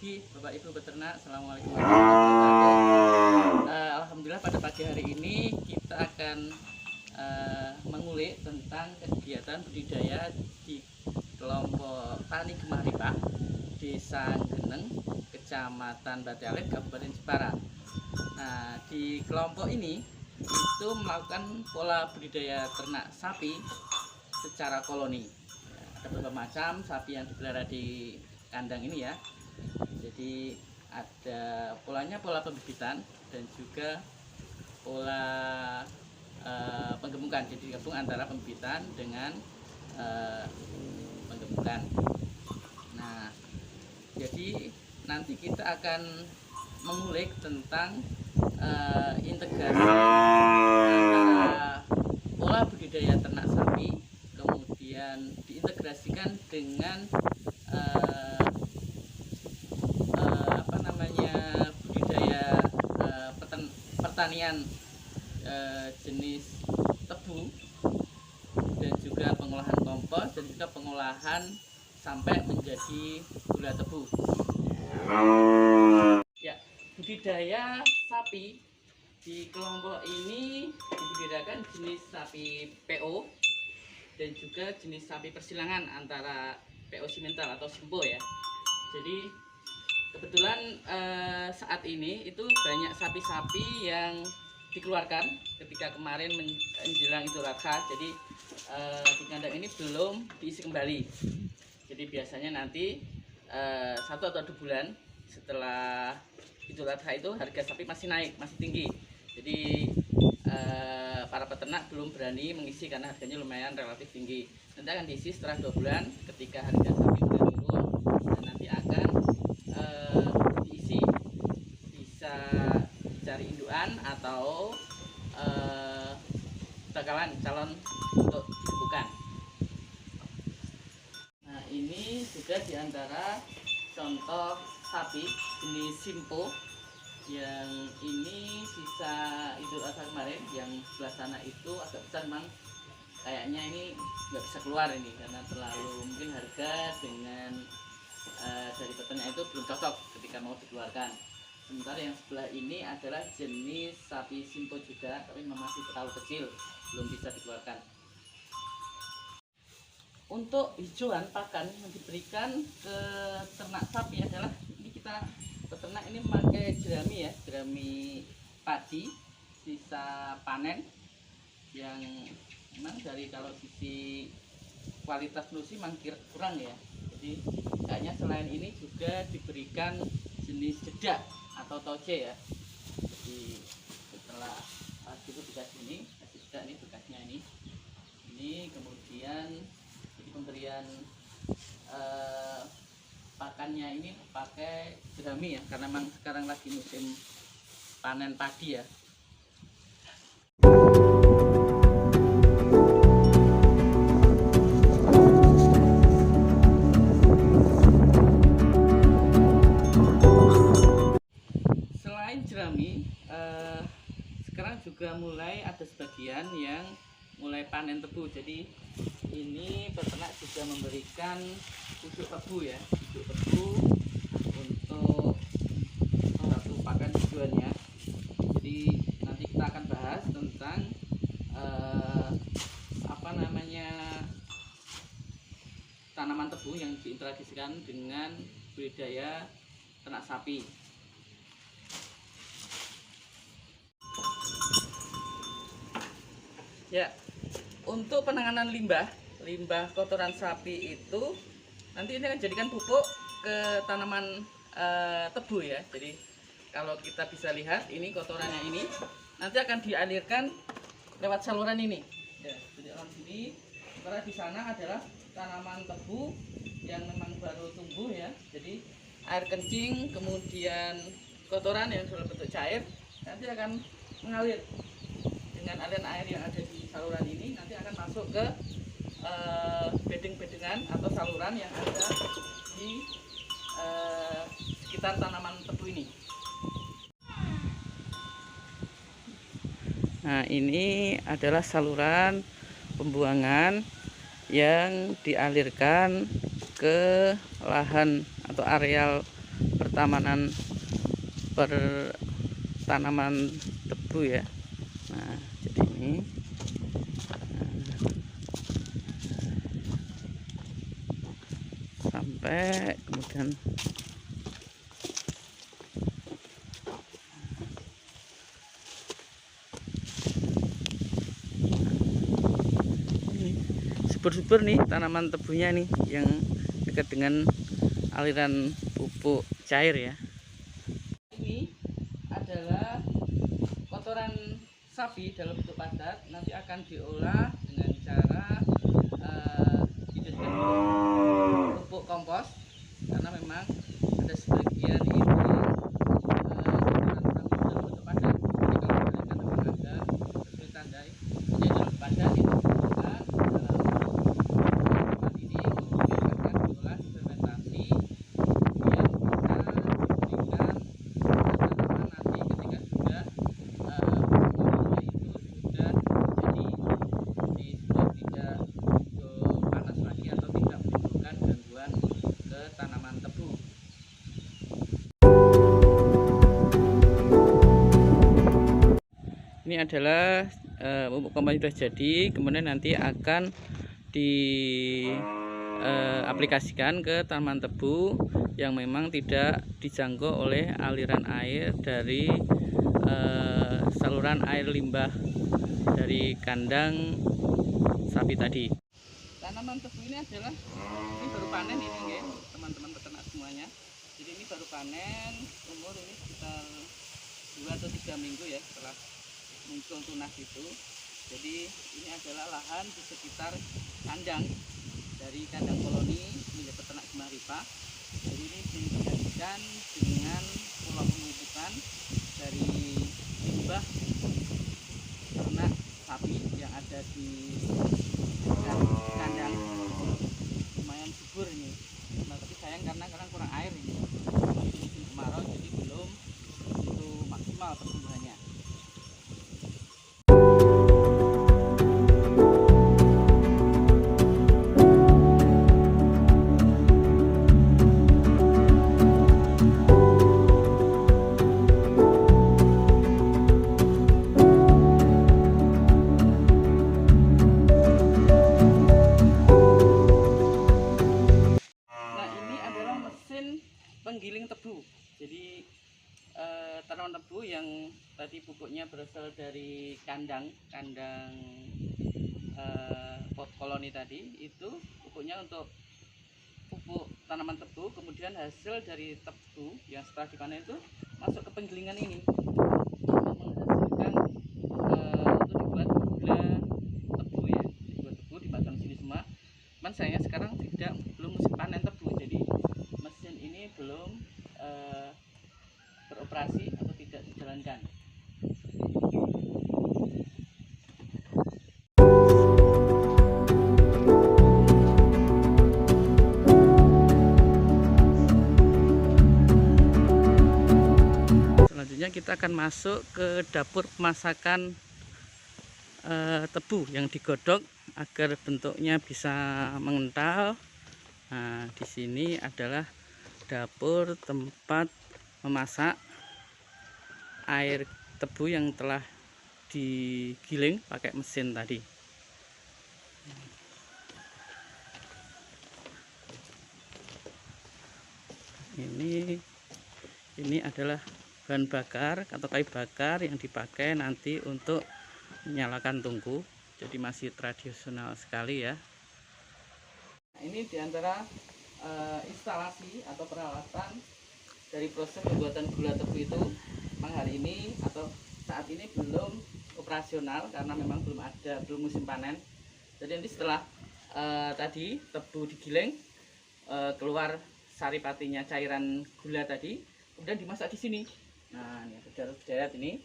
pagi Bapak Ibu peternak. Assalamualaikum warahmatullahi wabarakatuh. Alhamdulillah pada pagi hari ini kita akan mengulik tentang kegiatan budidaya di kelompok Tani Gemaripah, Desa Geneng, Kecamatan Bate Alit, Kabupaten Jepara. Nah, di kelompok ini itu melakukan pola budidaya ternak sapi secara koloni. Ada beberapa macam sapi yang dipelihara di kandang ini ya. Jadi ada polanya pola pembibitan dan juga pola penggemukan. Jadi gabung antara pembibitan dengan penggemukan. Nah, jadi nanti kita akan mengulik tentang integrasi antara pola budidaya ternak sapi, kemudian diintegrasikan dengan budidaya pertanian jenis tebu, dan juga pengolahan kompos, dan juga pengolahan sampai menjadi gula tebu. Ya, budidaya sapi di kelompok ini dibudidayakan jenis sapi PO dan juga jenis sapi persilangan antara PO simental atau simpo ya. Jadi kebetulan saat ini itu banyak sapi-sapi yang dikeluarkan ketika kemarin menjelang Idul Adha. Jadi di kandang ini belum diisi kembali. Jadi biasanya nanti 1 atau 2 bulan setelah Idul Adha itu harga sapi masih naik, masih tinggi. Jadi para peternak belum berani mengisi karena harganya lumayan relatif tinggi. Nanti akan diisi setelah 2 bulan ketika harga sapi mulai turun, dan nanti akan diisi, bisa cari induan atau bakalan calon untuk dibuka. Nah, ini juga diantara contoh sapi jenis simpo yang ini sisa Idul Adha kemarin. Yang sebelah sana itu agak besar, memang kayaknya ini nggak bisa keluar ini karena terlalu mungkin harga dengan dari peternak itu belum cocok ketika mau dikeluarkan. Sementara yang sebelah ini adalah jenis sapi simpo juga, tapi masih terlalu kecil, belum bisa dikeluarkan. Untuk hijauan pakan yang diberikan ke ternak sapi adalah ini, kita peternak ini memakai jerami ya, jerami padi sisa panen yang memang dari kalau sisi kualitas nutrisi memang kurang ya. Jadi kayaknya selain ini juga diberikan jenis jedak atau toce ya. Jadi setelah itu dikasih ini, kasih jedak ini bekasnya ini kemudian jadi pemberian pakannya ini pakai jerami ya, karena memang sekarang lagi musim panen padi ya. Selain jerami, sekarang juga mulai ada sebagian yang mulai panen tebu. Jadi ini peternak juga memberikan pupuk tebu ya, pupuk tebu untuk satu pakan tujuannya. Jadi nanti kita akan bahas tentang tanaman tebu yang diinteraksikan dengan budidaya ternak sapi. Ya, untuk penanganan limbah kotoran sapi itu nanti ini akan jadikan pupuk ke tanaman tebu ya. Jadi kalau kita bisa lihat ini kotorannya ini nanti akan dialirkan lewat saluran ini. Ya, jadi alam sini. Sementara di sana adalah tanaman tebu yang memang baru tumbuh ya. Jadi air kencing kemudian kotoran yang sudah bentuk cair nanti akan mengalir dengan aliran air yang ada di saluran ini, nanti akan masuk ke bedeng-bedengan atau saluran yang ada di sekitar tanaman tebu ini. Nah, ini adalah saluran pembuangan yang dialirkan ke lahan atau areal pertanaman tebu ya. Nah, jadi ini sampai kemudian subur-subur nih tanaman tebunya nih yang dekat dengan aliran pupuk cair ya. Ini adalah kotoran sapi dalam bentuk padat, nanti akan diolah dengan cara dijadikan pupuk kompos, karena memang ada sebagian ini kotoran sapi dalam bentuk padat. Jadi kalau kalian memang ada kesulitan dari dalam padat itu dibutuhkan ini adalah pupuk kompos sudah jadi, kemudian nanti akan diaplikasikan ke tanaman tebu yang memang tidak dijangkau oleh aliran air dari saluran air limbah dari kandang sapi tadi. Tanaman tebu ini adalah ini baru panen ini teman-teman peternak semuanya. Jadi ini baru panen, umur ini sekitar 2 atau 3 minggu ya setelah muncul tunas itu. Jadi ini adalah lahan di sekitar kandang dari kandang koloni milik peternak Gema Rifa. Jadi ini dijadikan dengan pola penumpukan dari limbah ternak sapi yang ada di kandang. Lumayan subur ini, nah, tapi sayang karena kurang air ini, musim kemarau, jadi belum itu maksimal pertumbuhannya. Penggiling tebu. Jadi tanaman tebu yang tadi pupuknya berasal dari kandang pot koloni tadi, itu pupuknya untuk pupuk tanaman tebu, kemudian hasil dari tebu yang setelah dipanen itu masuk ke penggilingan ini menghasilkan untuk dibuat gula tebu ya, dibuat tebu dipasang sini semua. Cuman sayangnya sekarang belum musim panen tebu, jadi mesin ini belum beroperasi atau tidak dijalankan. Selanjutnya kita akan masuk ke dapur pemasakan tebu yang digodok agar bentuknya bisa mengental. Nah, di sini adalah dapur tempat memasak air tebu yang telah digiling pakai mesin tadi. Ini adalah bahan bakar atau kayu bakar yang dipakai nanti untuk menyalakan tungku. Jadi masih tradisional sekali ya. Nah, ini diantara instalasi atau peralatan dari proses pembuatan gula tebu itu memang hari ini atau saat ini belum operasional karena memang belum musim panen. Jadi nanti setelah tadi tebu digiling, keluar saripatinya, cairan gula tadi, kemudian dimasak di sini. Nah, ini deret ini,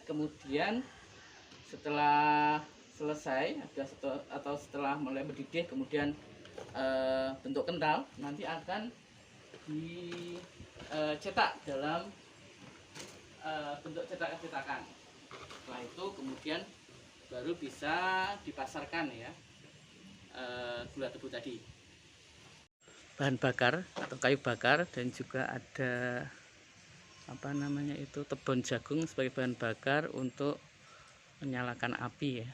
kemudian setelah selesai atau setelah mulai mendidih, kemudian bentuk kental, nanti akan dicetak dalam bentuk cetakan. Setelah itu kemudian baru bisa dipasarkan ya gula tebu tadi. bahan bakar atau kayu bakar, dan juga ada apa namanya itu, tebon jagung sebagai bahan bakar untuk menyalakan api ya.